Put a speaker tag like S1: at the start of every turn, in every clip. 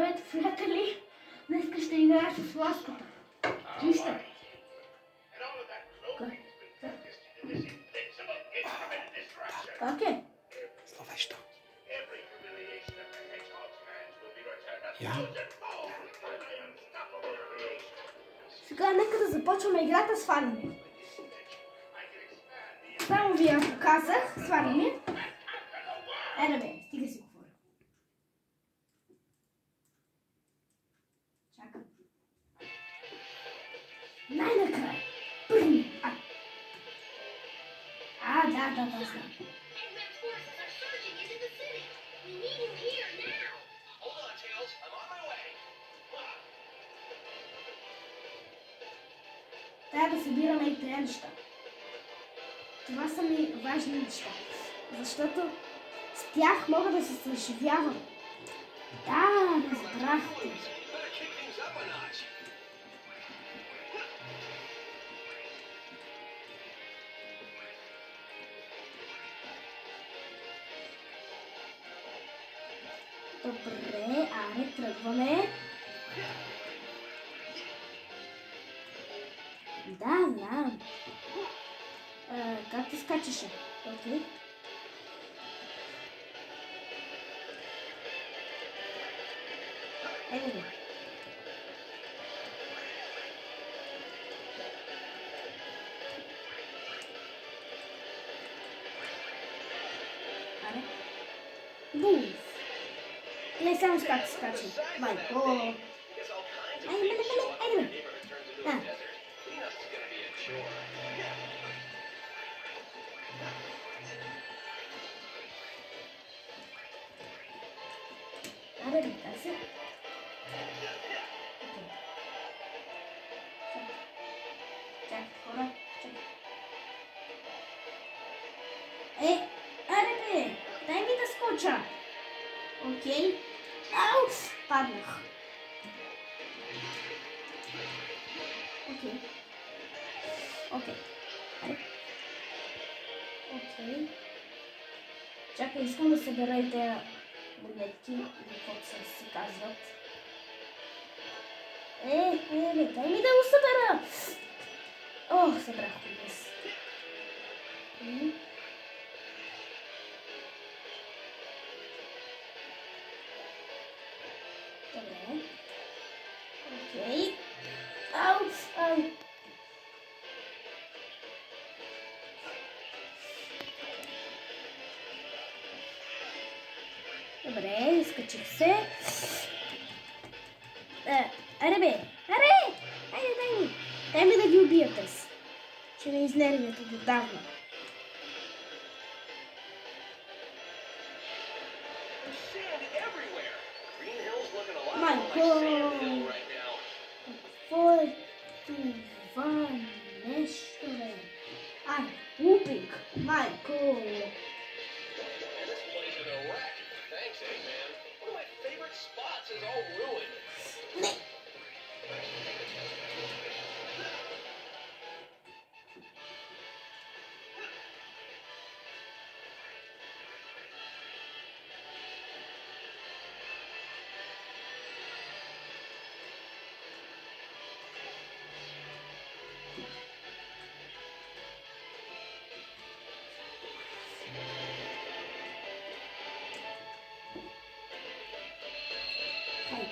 S1: Здравейте, приятели! Днес ще играеш с ласката. Вижте! Как е?
S2: Зловещо. Я?
S1: Сега нека да започваме играта с Фаними. Само ви я показах с Фаними. Да бе, стига си говоря. Чакам. Най-накрая. Да, знам. Трябва да събираме и тези неща. Това са ми важни неща, защото с тях мога да се съживявам. Да, разбрахте. Добре, аре, тръгваме. Да, знам. Как ти скачаше? Окей. Ето. Аре. Буф. Не само скачи. Майко. Айде. Аре, така се. Чакай, хора. Аре бе, дай ми да скоча. Окей. Ау, паднах. Окей. Аре. Окей. Чакай, искам да събера и тези монетки, или каквото се казват. Дай ми да го събера! Събрах го днес. Добре. Окей. Ау! Добре, изкачих се. Аре бе! Айде, дай ми да ги убия тез. Ще ме изнервят отдавна. Майко! Какво е това нещо, бе? Лупик! Майко! Не!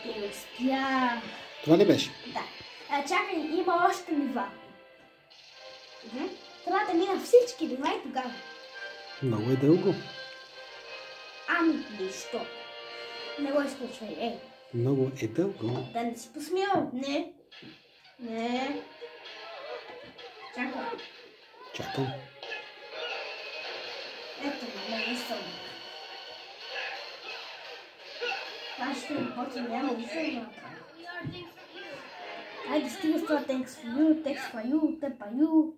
S1: Не успях.
S2: Това ли беше?
S1: Да. Чакай, има още нива. Трябва да мина всички нива и тогава.
S2: Много е дълго.
S1: Нищо. Не го изключвай,
S2: Много е дълго.
S1: Да не си посмял. Не.
S2: Чакам.
S1: Ето, не съм. Аз ще работя, няма да се направя. Айде, стига с това thanks for you, те па you.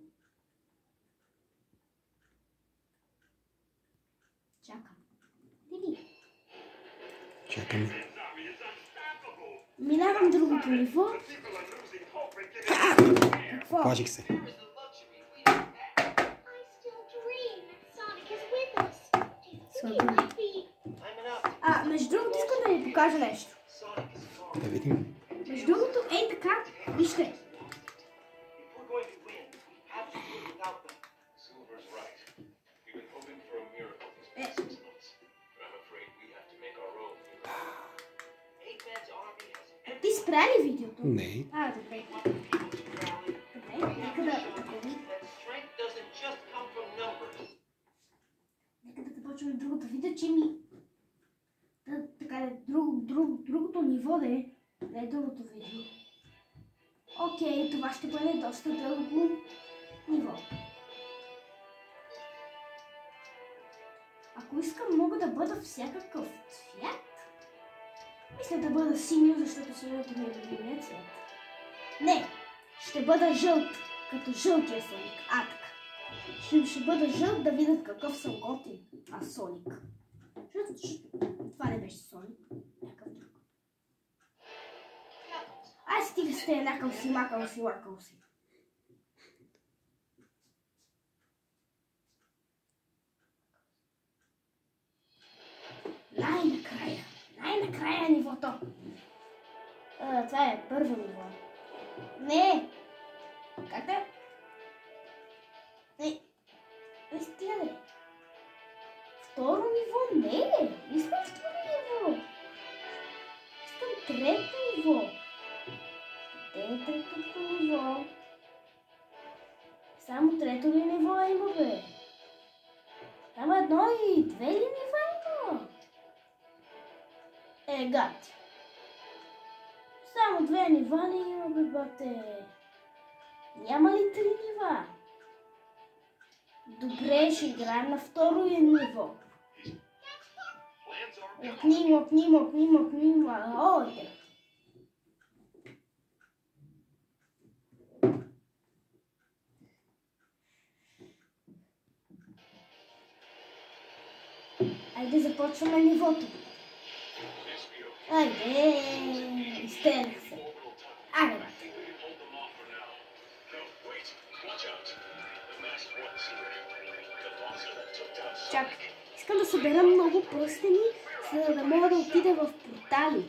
S1: Чакам.
S2: Чакаме.
S1: Минавам другото ниво. Какво?
S2: Плаших се.
S1: Между другото искам да ви покажа нещо.
S2: Да видим.
S1: Между другото, ей така, вижте. Ти спря ли видеото?
S2: Не.
S1: Добре. Добре, нека да почваме другото видео, че ми... Така другото ниво да е. Не другото видео. Окей, това ще бъде доста дълго ниво. Ако искам, мога да бъда всякакъв цвят. Мисля да бъда синьо, защото синьото ми е любимият цвят. Не, ще бъда жълт, като жълтия Соник. Така. Ще бъда жълт да видят какъв съм готин. Соник. Това не беше Соник. Някакъв друг. Стига сте някакъв си, лакъл си. Най-накрая нивото. Това е първо ниво. Не! Как да? Не стига ли? Второ ниво? Не! Искам второ ниво. Искам трето ниво. Къде е третото ниво? Само трето ли ниво има, бе? Само едно и две ли нива има? Гад. Само две нива ли има, бе, бате? Няма ли три нива? Добре, ще играем на второ ниво. Мокни. Айде, започваме нивото. Айде, изтерях се. Айде. Чакай, искам да събера много пръстени, за да мога да отида в портали.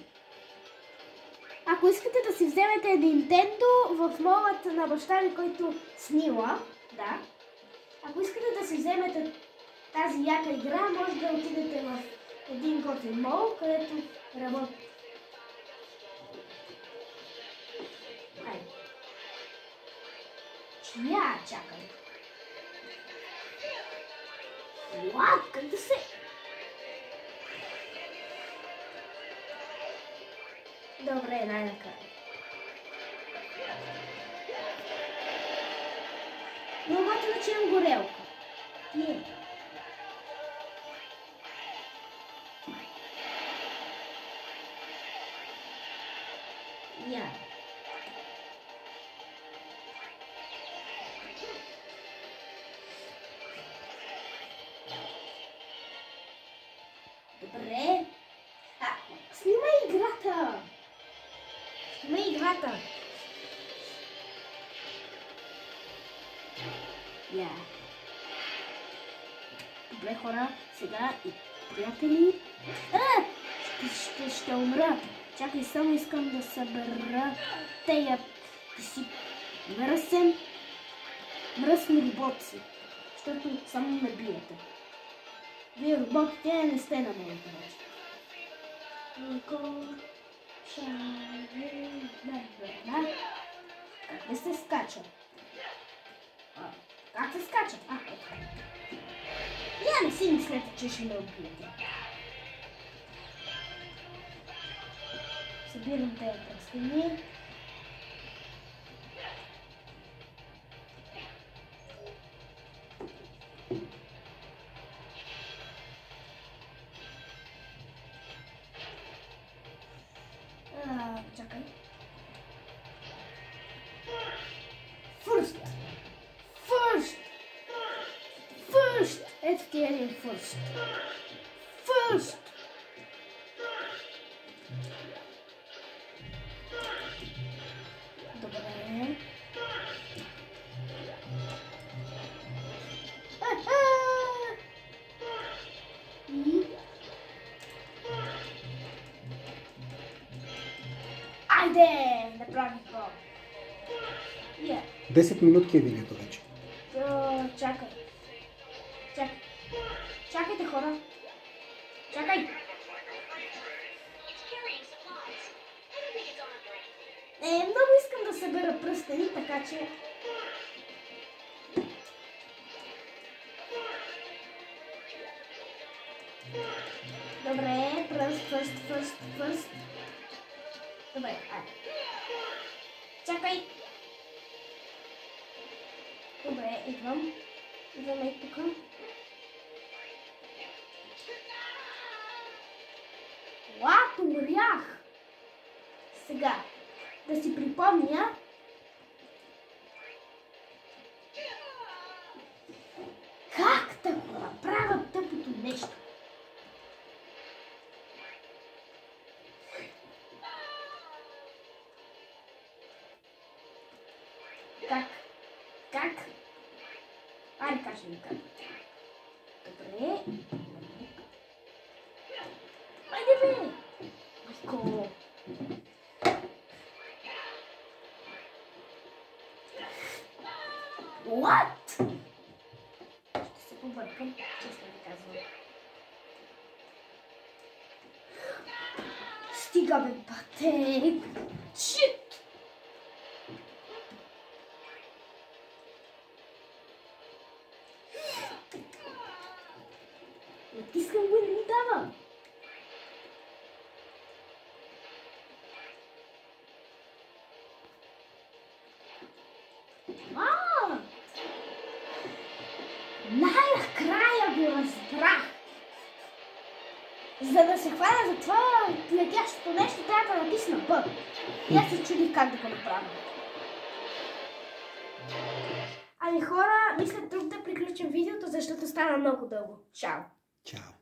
S1: Ако искате да си вземете Nintendo в молът на баща ми, който снима, да. Ако искате да си вземете тази яка игра, може да отидете в един готин мол, където работи. Айде. Чакай. What? Как да се... Добре, най-накрая. Но обаче начинам горелка. Не. Добре. Снимай играта. Добре, хора, сега и приятели. Ще умра. Чакай, само искам да събера тея си мръсни роботи, защото само ме биете. Вие роботите не сте на моята вече. Как не се скача? Как се скача? Я не си мислете, че ще ме убиете. Събирам тези пръстени. Чакай. First! Ето ти един first. Добре. И... Айде! Направих го.
S2: 10 минутки е видеото вече.
S1: Чакай. Чакайте, хора. Чакай. Много искам да събера пръстени, така че... Добре, пръст. Добре, айде. Чакай. Добре, идвам. Идваме и тук. Умрях! Сега, да си припомня. Как да го направя тъпото нещо? Как? Айде, кажи ми как. Добре. Айде, бе! Майко! What? Ще се побъркам, честно ви казвам. Стига, бе, патек! Шит! Натискам го и не ми дава. Най-накрая го разбрах. За да се хваля за това летящото нещо, трябва да натисна Б. И аз се чудих как да го направя. Ами хора, мисля тук да приключим видеото, защото стана много дълго. Чао!
S2: Чао!